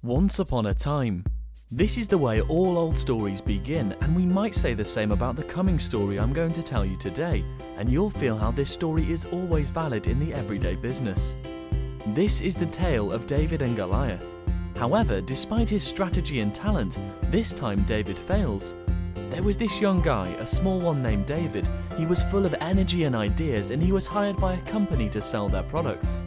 Once upon a time. This is the way all old stories begin, and we might say the same about the coming story I'm going to tell you today, and you'll feel how this story is always valid in the everyday business. This is the tale of David and Goliath. However, despite his strategy and talent, this time David fails. There was this young guy, a small one named David. He was full of energy and ideas, and he was hired by a company to sell their products.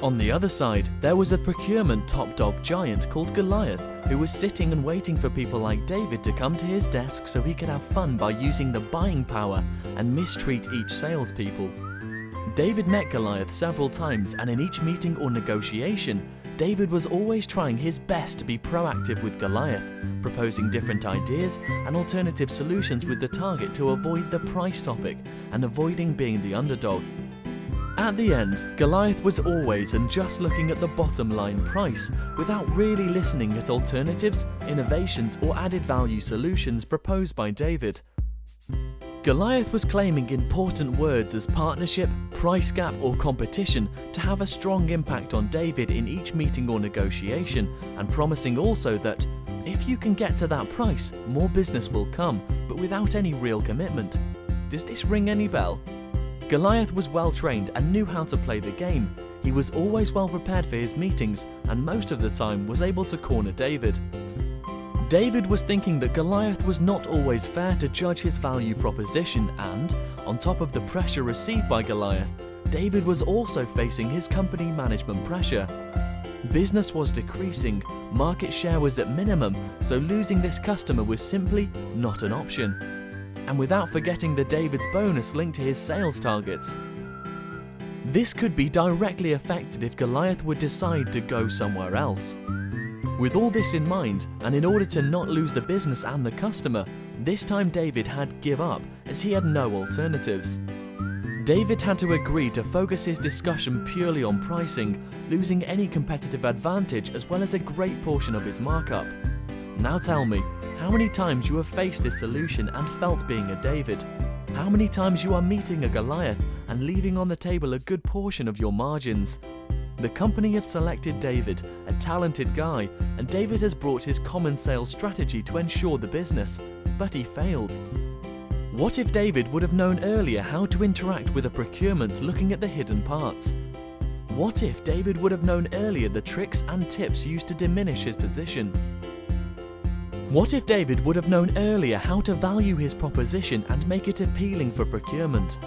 On the other side, there was a procurement top dog giant called Goliath, who was sitting and waiting for people like David to come to his desk so he could have fun by using the buying power and mistreat each salespeople. David met Goliath several times, and in each meeting or negotiation, David was always trying his best to be proactive with Goliath, proposing different ideas and alternative solutions with the target to avoid the price topic and avoiding being the underdog. At the end, Goliath was always and just looking at the bottom line price without really listening at alternatives, innovations or added value solutions proposed by David. Goliath was claiming important words as partnership, price gap or competition to have a strong impact on David in each meeting or negotiation, and promising also that if you can get to that price, more business will come, but without any real commitment. Does this ring any bell? Goliath was well trained and knew how to play the game. He was always well prepared for his meetings and most of the time was able to corner David. David was thinking that Goliath was not always fair to judge his value proposition, and, on top of the pressure received by Goliath, David was also facing his company management pressure. Business was decreasing, market share was at minimum, so losing this customer was simply not an option. And without forgetting the David's bonus linked to his sales targets. This could be directly affected if Goliath would decide to go somewhere else. With all this in mind, and in order to not lose the business and the customer, this time David had to give up as he had no alternatives. David had to agree to focus his discussion purely on pricing, losing any competitive advantage as well as a great portion of his markup. Now tell me, how many times you have faced this solution and felt being a David? How many times you are meeting a Goliath and leaving on the table a good portion of your margins? The company have selected David, a talented guy, and David has brought his common sales strategy to ensure the business, but he failed. What if David would have known earlier how to interact with a procurement looking at the hidden parts? What if David would have known earlier the tricks and tips used to diminish his position? What if David would have known earlier how to value his proposition and make it appealing for procurement?